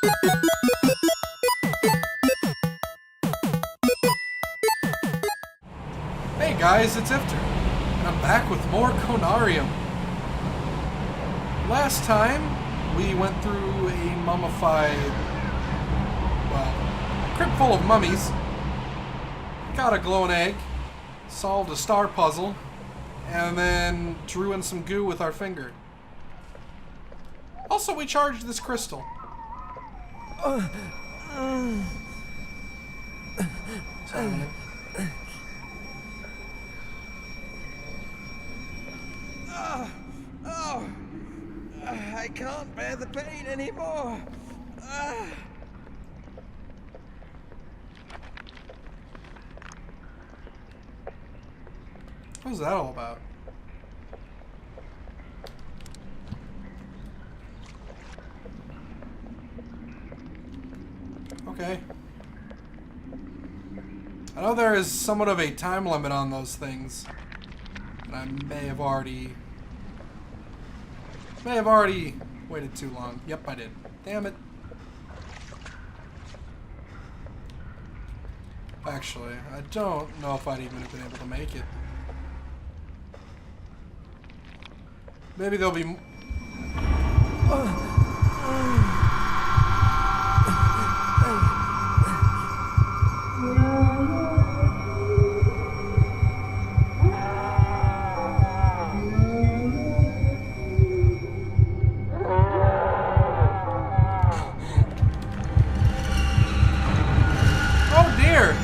Hey guys, it's Ifter, and I'm back with more Conarium. Last time, we went through a mummified, well, crypt full of mummies, got a glowing egg, solved a star puzzle, and then drew in some goo with our finger. Also, we charged this crystal. I can't bear the pain anymore. What was that all about? Okay. I know there is somewhat of a time limit on those things. And I may have already waited too long. Yep, I did. Damn it. Actually, I don't know if I'd even have been able to make it. Maybe there'll be... Oh dear!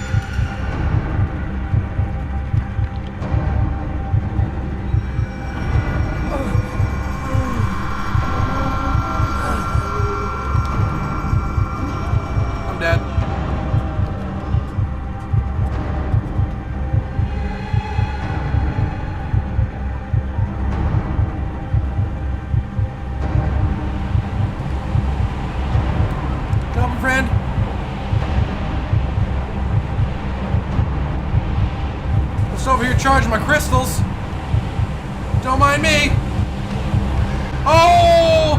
I'm dead. Come on, friend. Just over here charging my crystals. Don't mind me. Oh!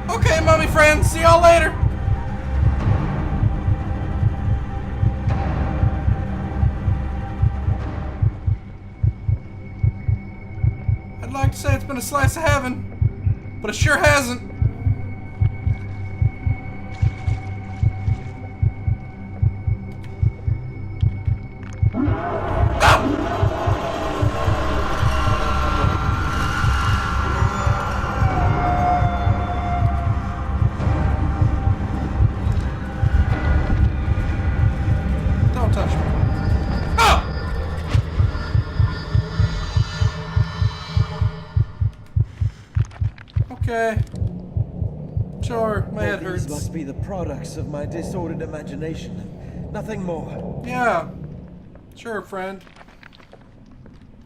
Okay, mummy friends. See y'all later. I'd like to say it's been a slice of heaven, but it sure hasn't. Don't touch me. Oh! Okay. Sure, my head hurts. These must be the products of my disordered imagination. Nothing more. Yeah. Sure, friend.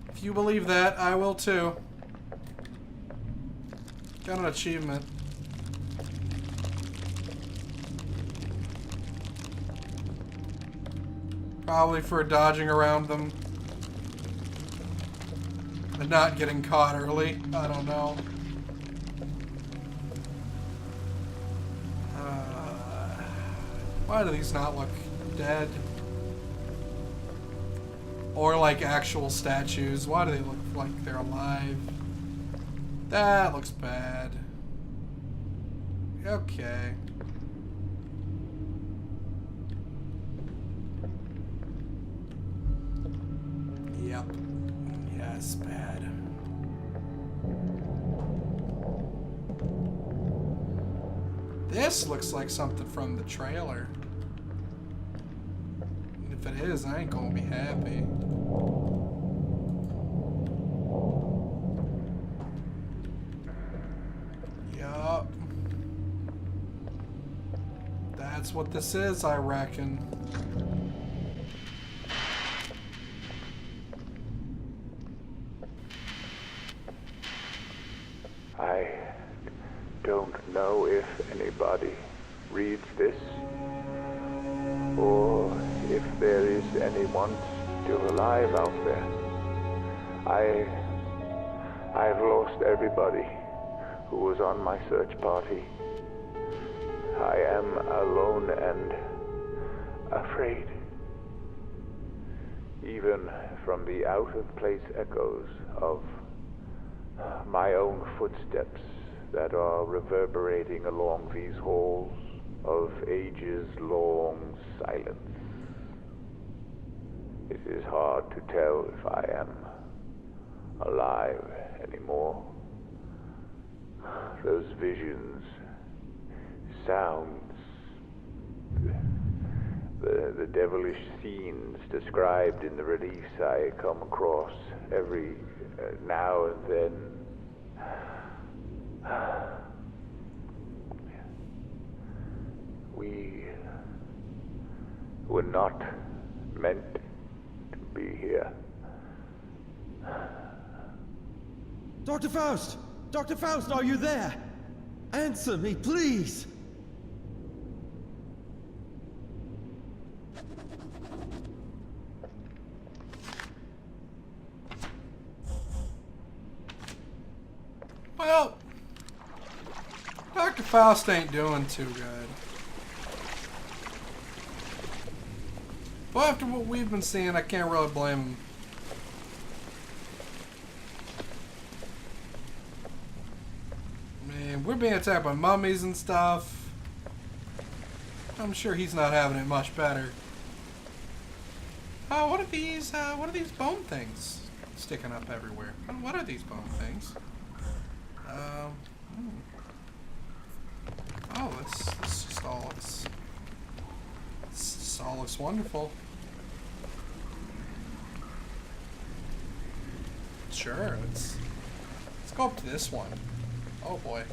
If you believe that, I will too. Got an achievement. Probably for dodging around them. And not getting caught early. I don't know. Why do these not look dead? Or like actual statues? Why do they look like they're alive? That looks bad. Okay. Yep. Yes, bad. This looks like something from the trailer. And if it is, I ain't gonna be happy. Yup. That's what this is, I reckon. I don't know if anybody reads this, or if there is anyone still alive out there. I've lost everybody who was on my search party. I am alone and afraid. Even from the out-of-place echoes of my own footsteps that are reverberating along these halls of ages-long silence. It is hard to tell if I am alive anymore. Those visions, sounds, the devilish scenes described in the reliefs I come across every now and then. We were not meant to be here. Dr. Faust! Dr. Faust, are you there? Answer me, please! Well, Dr. Faust ain't doing too good. Well, after what we've been seeing, I can't really blame him. Man, we're being attacked by mummies and stuff. I'm sure he's not having it much better. Oh, what are these bone things sticking up everywhere? What are these bone things? Oh, this just all looks. This just all looks wonderful. Sure, let's go up to this one. Oh boy.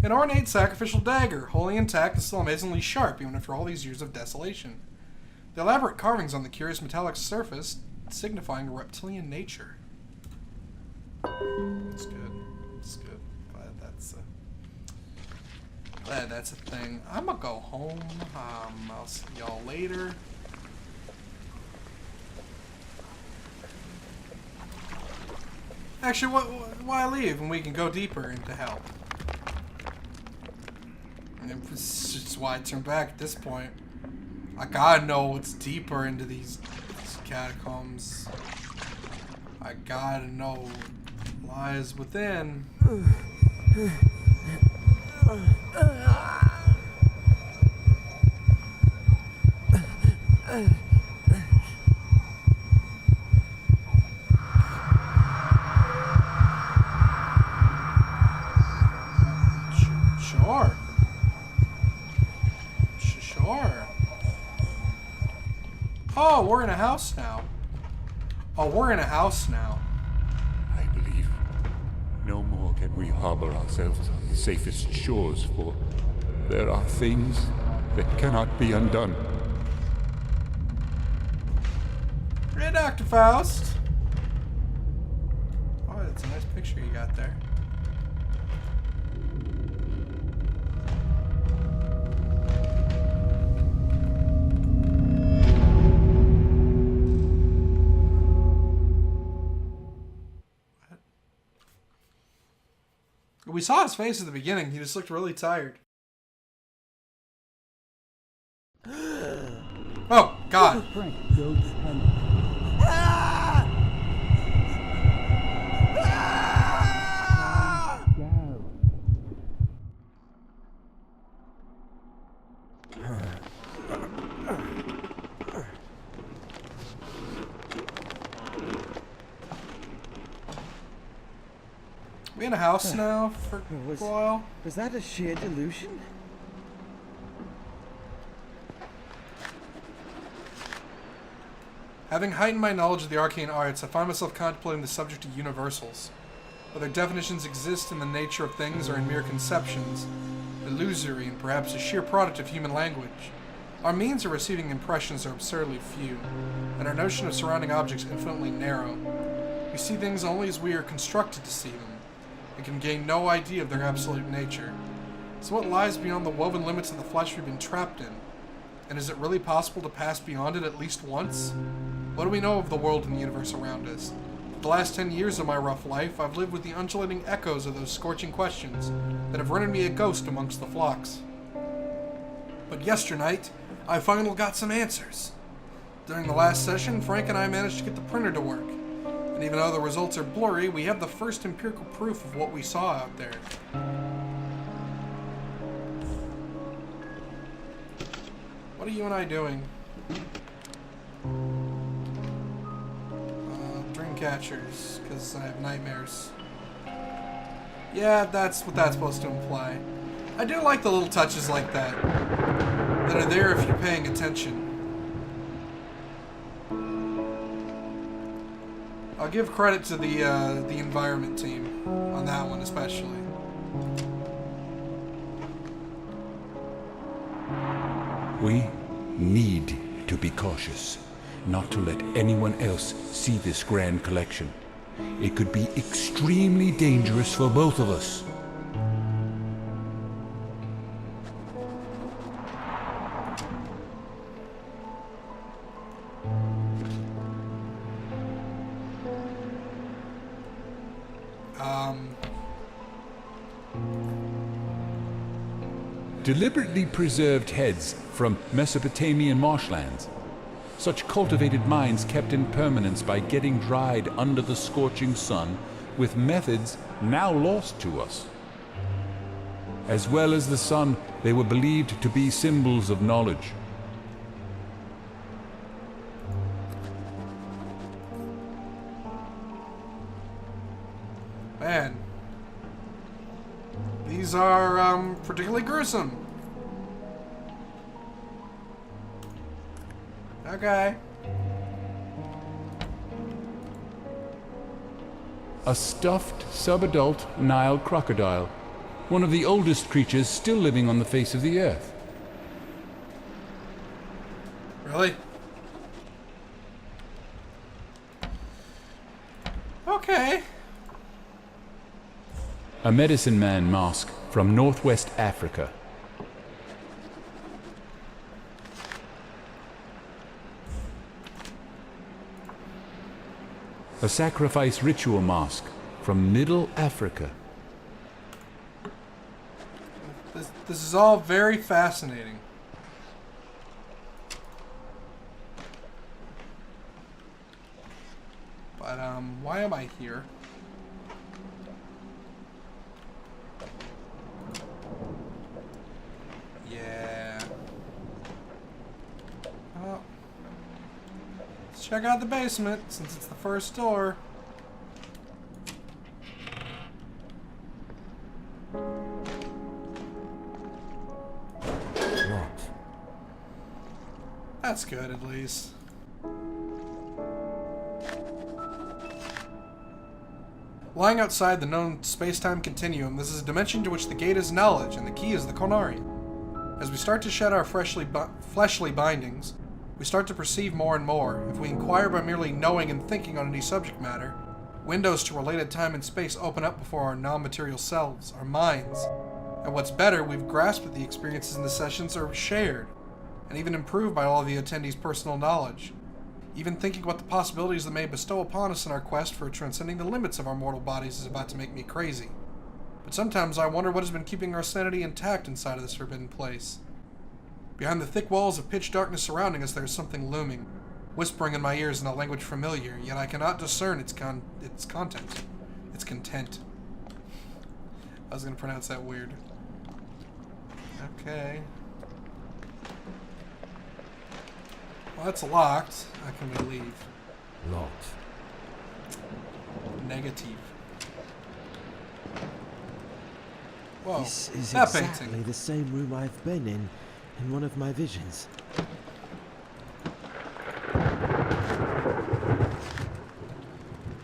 An ornate sacrificial dagger, wholly intact and still amazingly sharp even after all these years of desolation. The elaborate carvings on the curious metallic surface signifying a reptilian nature. That's good. That's good. Glad that's a thing. I'm gonna go home. I'll see y'all later. Actually, why leave when we can go deeper into hell? It's just why I turn back at this point. I gotta know what's deeper into these catacombs. I gotta know what lies within. Sure. Sure. Oh, we're in a house now. Oh, we're in a house now. I believe no more can we harbor ourselves on the safest shores, for there are things that cannot be undone. Hey, Dr. Faust. Oh, that's a nice picture you got there. We saw his face at the beginning. He just looked really tired. Oh, God. We in a house now for a while. Was that a sheer delusion? Having heightened my knowledge of the arcane arts, I find myself contemplating the subject of universals. Whether definitions exist in the nature of things or in mere conceptions, illusory and perhaps a sheer product of human language, our means of receiving impressions are absurdly few, and our notion of surrounding objects infinitely narrow. We see things only as we are constructed to see them, and can gain no idea of their absolute nature. So what lies beyond the woven limits of the flesh we've been trapped in? And is it really possible to pass beyond it at least once? What do we know of the world and the universe around us? For the last 10 years of my rough life, I've lived with the undulating echoes of those scorching questions that have rendered me a ghost amongst the flocks. But yesternight, I finally got some answers. During the last session, Frank and I managed to get the printer to work. And even though the results are blurry, we have the first empirical proof of what we saw out there. What are you and I doing? Dream catchers, because I have nightmares. Yeah, that's what that's supposed to imply. I do like the little touches like that are there if you're paying attention. I'll give credit to the environment team on that one especially. We need to be cautious, not to let anyone else see this grand collection. It could be extremely dangerous for both of us. Deliberately preserved heads from Mesopotamian marshlands. Such cultivated minds kept in permanence by getting dried under the scorching sun with methods now lost to us. As well as the sun, they were believed to be symbols of knowledge. Man. These are, particularly gruesome. Okay. A stuffed, subadult Nile crocodile, one of the oldest creatures still living on the face of the earth. Really? Okay. A medicine man mask from Northwest Africa. A sacrifice ritual mask from Middle Africa. This is all very fascinating. But, why am I here? Yeah. Oh. Let's check out the basement, since it's the first door. Locked. That's good, at least. Lying outside the known space-time continuum, this is a dimension to which the gate is knowledge, and the key is the Conarium. As we start to shed our fleshly bindings, we start to perceive more and more. If we inquire by merely knowing and thinking on any subject matter, windows to related time and space open up before our non-material selves, our minds. And what's better, we've grasped that the experiences in the sessions are shared, and even improved by all of the attendees' personal knowledge. Even thinking about the possibilities that may bestow upon us in our quest for transcending the limits of our mortal bodies is about to make me crazy. But sometimes I wonder what has been keeping our sanity intact inside of this forbidden place. Behind the thick walls of pitch darkness surrounding us, there is something looming, whispering in my ears in a language familiar, yet I cannot discern its content. Its content. I was going to pronounce that weird. Okay. Well, that's locked. How can we leave? Locked. Negative. Whoa. This is that exactly painting. the same room I've been in one of my visions.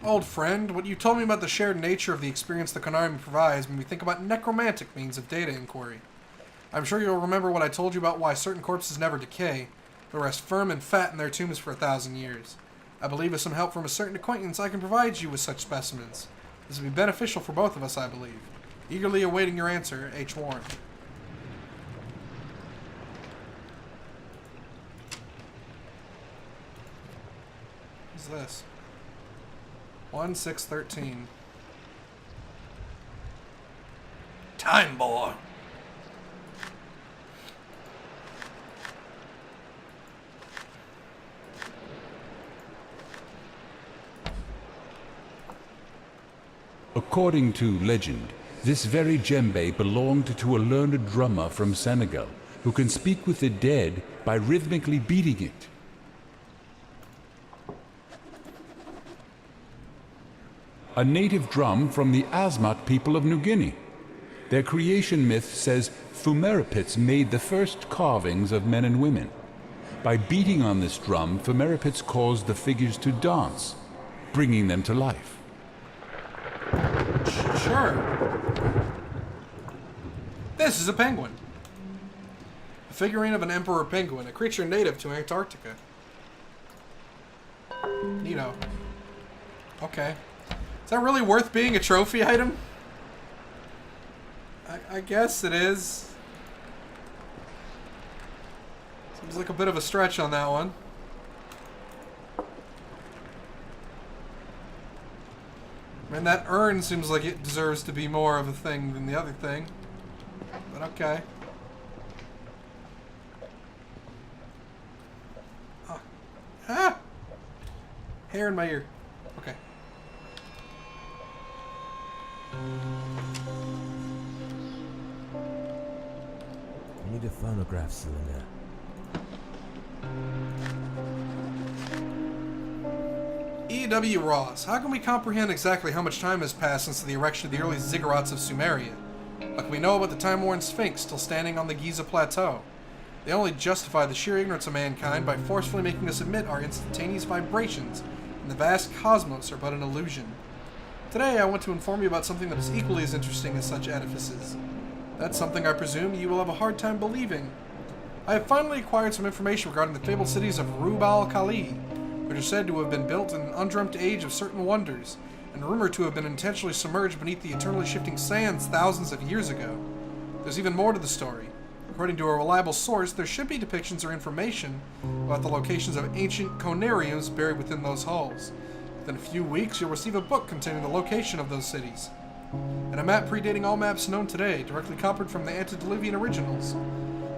Old friend, what you told me about the shared nature of the experience the Conarium provides made me think about necromantic means of data inquiry. I'm sure you'll remember what I told you about why certain corpses never decay, but rest firm and fat in their tombs for 1,000 years. I believe with some help from a certain acquaintance I can provide you with such specimens. This will be beneficial for both of us, I believe. Eagerly awaiting your answer, H. Warren. What's this? 1-6-13. Time boy. According to legend, this very djembe belonged to a learned drummer from Senegal who can speak with the dead by rhythmically beating it. A native drum from the Asmat people of New Guinea. Their creation myth says Fumerapits made the first carvings of men and women. By beating on this drum, Fumerapits caused the figures to dance, bringing them to life. Sure. This is a penguin. A figurine of an emperor penguin, a creature native to Antarctica. Neato. Okay. Is that really worth being a trophy item? I guess it is. Seems like a bit of a stretch on that one. Man, that urn seems like it deserves to be more of a thing than the other thing. But okay. Oh. Ah! Hair in my ear. Okay. I need a phonograph cylinder. E.W. Ross, how can we comprehend exactly how much time has passed since the erection of the early ziggurats of Sumeria? What can we know about the time-worn Sphinx still standing on the Giza Plateau? They only justify the sheer ignorance of mankind by forcefully making us admit our instantaneous vibrations in the vast cosmos are but an illusion. Today I want to inform you about something that is equally as interesting as such edifices. That's something I presume you will have a hard time believing. I have finally acquired some information regarding the fabled cities of Rubal Khali, which are said to have been built in an undreamt age of certain wonders, and rumored to have been intentionally submerged beneath the eternally shifting sands thousands of years ago. There's even more to the story. According to a reliable source, there should be depictions or information about the locations of ancient conariums buried within those halls. Within a few weeks, you'll receive a book containing the location of those cities, and a map predating all maps known today, directly copied from the antediluvian originals.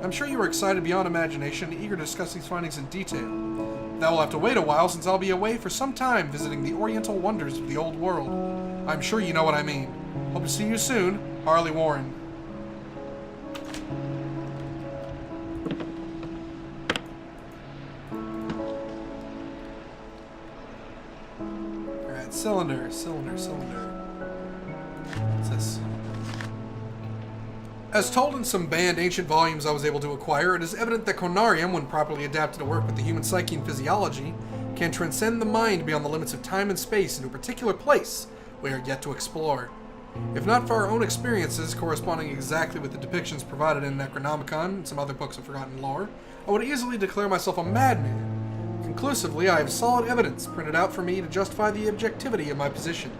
I'm sure you are excited beyond imagination and eager to discuss these findings in detail. That will have to wait a while, since I'll be away for some time visiting the oriental wonders of the old world. I'm sure you know what I mean. Hope to see you soon, Harley Warren. Alright, cylinder. What's this? As told in some banned ancient volumes I was able to acquire, it is evident that Conarium, when properly adapted to work with the human psyche and physiology, can transcend the mind beyond the limits of time and space into a particular place we are yet to explore. If not for our own experiences corresponding exactly with the depictions provided in Necronomicon and some other books of forgotten lore, I would easily declare myself a madman. Conclusively, I have solid evidence printed out for me to justify the objectivity of my position.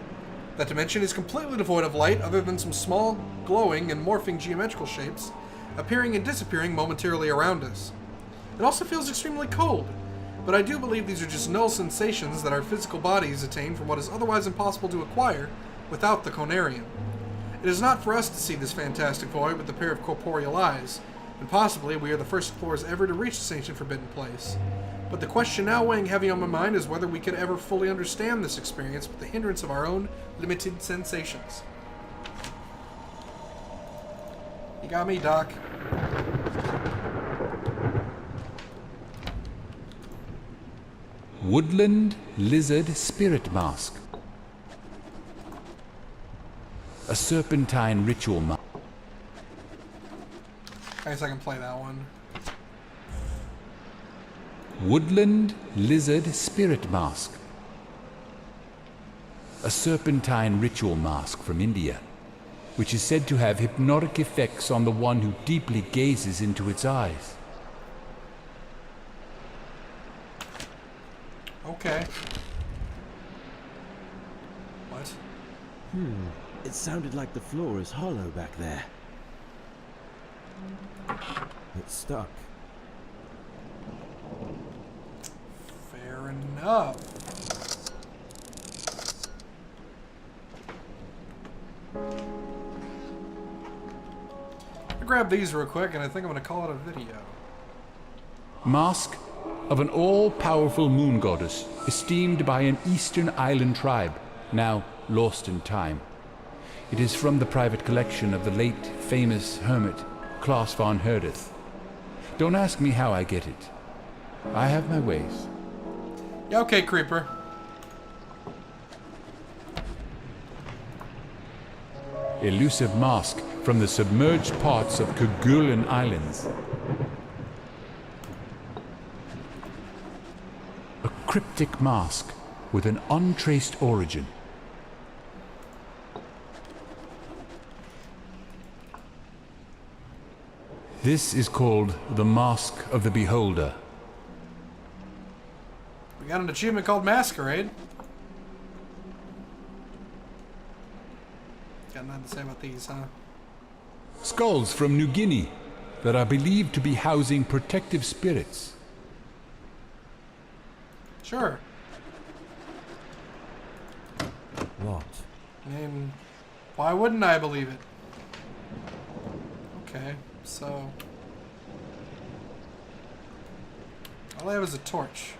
That dimension is completely devoid of light other than some small, glowing, and morphing geometrical shapes appearing and disappearing momentarily around us. It also feels extremely cold, but I do believe these are just null sensations that our physical bodies attain from what is otherwise impossible to acquire without the Conarium. It is not for us to see this fantastic void with a pair of corporeal eyes, and possibly we are the first explorers ever to reach this ancient forbidden place. But the question now weighing heavy on my mind is whether we could ever fully understand this experience with the hindrance of our own limited sensations. You got me, Doc. Woodland Lizard Spirit Mask. A serpentine ritual mask. I guess I can play that one. Woodland Lizard Spirit Mask. a serpentine ritual mask from India, which is said to have hypnotic effects on the one who deeply gazes into its eyes. Okay. What? It sounded like the floor is hollow back there. It's stuck. Fair enough. I grabbed these real quick and I think I'm gonna call it a video. Mask of an all-powerful moon goddess esteemed by an eastern island tribe, now lost in time. It is from the private collection of the late famous hermit Klaus von Herdeth. Don't ask me how I get it. I have my ways. Yeah, okay, Creeper. Elusive mask from the submerged parts of Kerguelen Islands. A cryptic mask with an untraced origin. This is called the Mask of the Beholder. We got an achievement called Masquerade. Got nothing to say about these, huh? Skulls from New Guinea that are believed to be housing protective spirits. Sure. What? I mean, why wouldn't I believe it? Okay, so... all I have is a torch.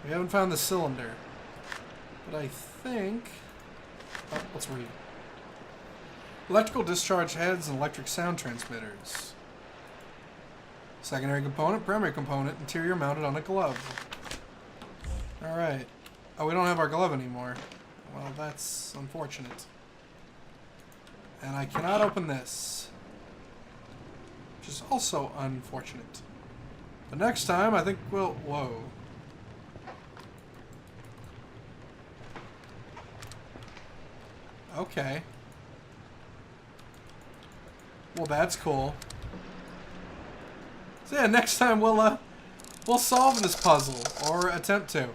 We haven't found the cylinder. But I think... oh, let's read. Electrical discharge heads and electric sound transmitters. Secondary component, primary component, interior mounted on a glove. Alright. Oh, we don't have our glove anymore. Well, that's unfortunate. And I cannot open this. Which is also unfortunate. But next time, I think we'll... whoa. Okay. Well, that's cool. So yeah, next time we'll solve this puzzle, or attempt to.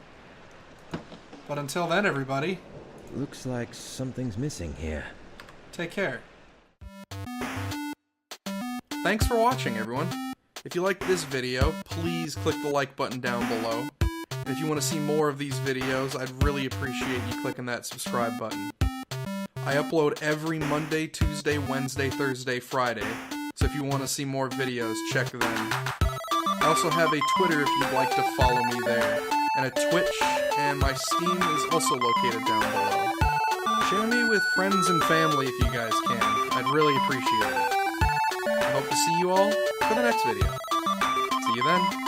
But until then, everybody, Looks like something's missing here. take care. Thanks for watching, everyone. If you liked this video, please click the like button down below. And if you want to see more of these videos, I'd really appreciate you clicking that subscribe button. I upload every Monday, Tuesday, Wednesday, Thursday, Friday, so if you want to see more videos, check them. I also have a Twitter if you'd like to follow me there, and a Twitch, and my Steam is also located down below. Share me with friends and family if you guys can. I'd really appreciate it. I hope to see you all for the next video. See you then.